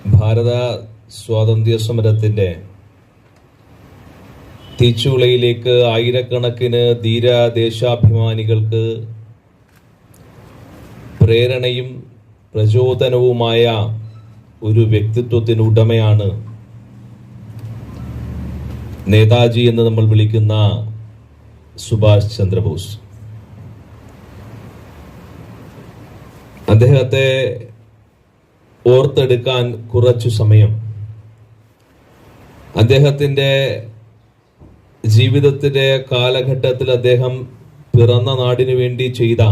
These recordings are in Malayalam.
ഭാരത സ്വാതന്ത്ര്യ സമരത്തിന്റെ തീച്ചുളയിലേക്ക് ആയിരക്കണക്കിന് ധീര ദേശാഭിമാനികൾക്ക് പ്രേരണയും പ്രചോദനവുമായ ഒരു വ്യക്തിത്വത്തിനുടമയാണ് നേതാജി എന്ന് നമ്മൾ വിളിക്കുന്ന സുഭാഷ് ചന്ദ്രബോസ്. അദ്ദേഹത്തെ ഓർത്തെടുക്കാൻ കുറച്ചു സമയം അദ്ദേഹത്തിന്റെ ജീവിതത്തിന്റെ കാലഘട്ടത്തിൽ അദ്ദേഹം പിറന്ന നാടിനു വേണ്ടി ചെയ്ത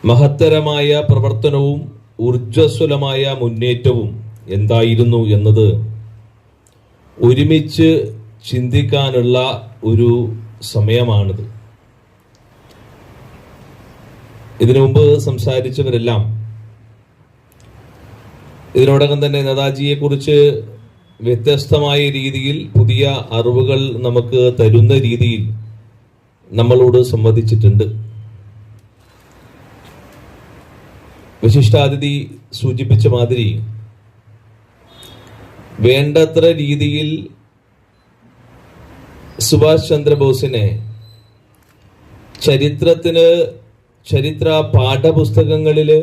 മഹത്തരമായ പ്രവർത്തനവും ഊർജ്ജസ്വലമായ മുന്നേറ്റവും എന്തായിരുന്നു എന്നത് ഒരുമിച്ച് ചിന്തിക്കാനുള്ള ഒരു സമയമാണിത്. ഇതിനു മുമ്പ് സംസാരിച്ചവരെല്ലാം ഇതിനോടകം തന്നെ നേതാജിയെ കുറിച്ച് വ്യത്യസ്തമായ രീതിയിൽ പുതിയ അറിവുകൾ നമുക്ക് തരുന്ന രീതിയിൽ നമ്മളോട് സംവദിച്ചിട്ടുണ്ട്. വിശിഷ്ടാതിഥി സൂചിപ്പിച്ച മാതിരി വേണ്ടത്ര രീതിയിൽ സുഭാഷ് ചന്ദ്രബോസിനെ ചരിത്ര പാഠപുസ്തകങ്ങളില്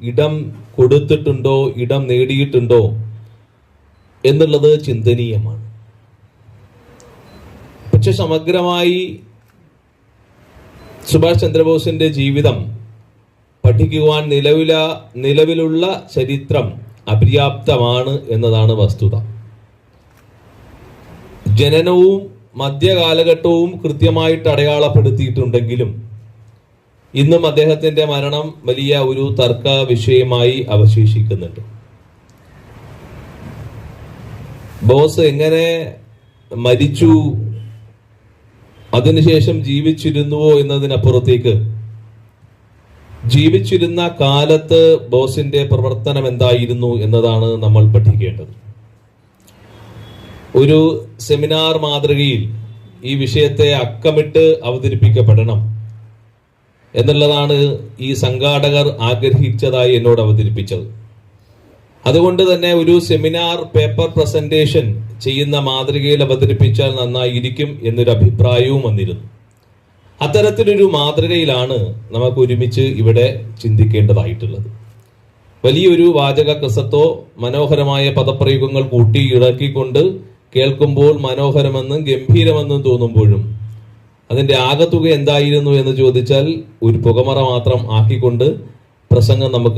ഇടം കൊടുത്തിട്ടുണ്ടോ, ഇടം നേടിയിട്ടുണ്ടോ എന്നുള്ളത് ചിന്തനീയമാണ്. പക്ഷെ സമഗ്രമായി സുഭാഷ് ചന്ദ്രബോസിന്റെ ജീവിതം പഠിക്കുവാൻ നിലവിലുള്ള ചരിത്രം അപര്യാപ്തമാണ് എന്നതാണ് വസ്തുത. ജനനവും മധ്യകാലഘട്ടവും കൃത്യമായിട്ട് അടയാളപ്പെടുത്തിയിട്ടുണ്ടെങ്കിലും ഇന്നും അദ്ദേഹത്തിന്റെ മരണം വലിയ ഒരു തർക്ക വിഷയമായി അവശേഷിക്കുന്നുണ്ട്. ബോസ് എങ്ങനെ മരിച്ചു, അതിനുശേഷം ജീവിച്ചിരുന്നുവോ എന്നതിനപ്പുറത്തേക്ക് ജീവിച്ചിരുന്ന കാലത്ത് ബോസിന്റെ പ്രവർത്തനം എന്തായിരുന്നു എന്നതാണ് നമ്മൾ പഠിക്കേണ്ടത്. ഒരു സെമിനാർ മാതൃകയിൽ ഈ വിഷയത്തെ അക്കമിട്ട് അവതരിപ്പിക്കപ്പെടണം എന്നുള്ളതാണ് ഈ സംഘാടകർ ആഗ്രഹിച്ചതായി എന്നോട് അവതരിപ്പിച്ചത്. അതുകൊണ്ട് തന്നെ ഒരു സെമിനാർ പേപ്പർ പ്രസന്റേഷൻ ചെയ്യുന്ന മാതൃകയിൽ അവതരിപ്പിച്ചാൽ നന്നായിരിക്കും എന്നൊരു അഭിപ്രായവും വന്നിരുന്നു. അത്തരത്തിലൊരു മാതൃകയിലാണ് നമുക്ക് ഒരുമിച്ച് ഇവിടെ ചിന്തിക്കേണ്ടതായിട്ടുള്ളത്. വലിയൊരു വാചക കൃസത്തോ മനോഹരമായ പദപ്രയോഗങ്ങൾ കൂട്ടി ഇറക്കിക്കൊണ്ട് കേൾക്കുമ്പോൾ മനോഹരമെന്നും ഗംഭീരമെന്നും തോന്നുമ്പോഴും അതിന്റെ ആകത്തുക എന്തായിരുന്നു എന്ന് ചോദിച്ചാൽ ഒരു പുകമറ മാത്രം ആക്കിക്കൊണ്ട് പ്രസംഗം നമുക്ക്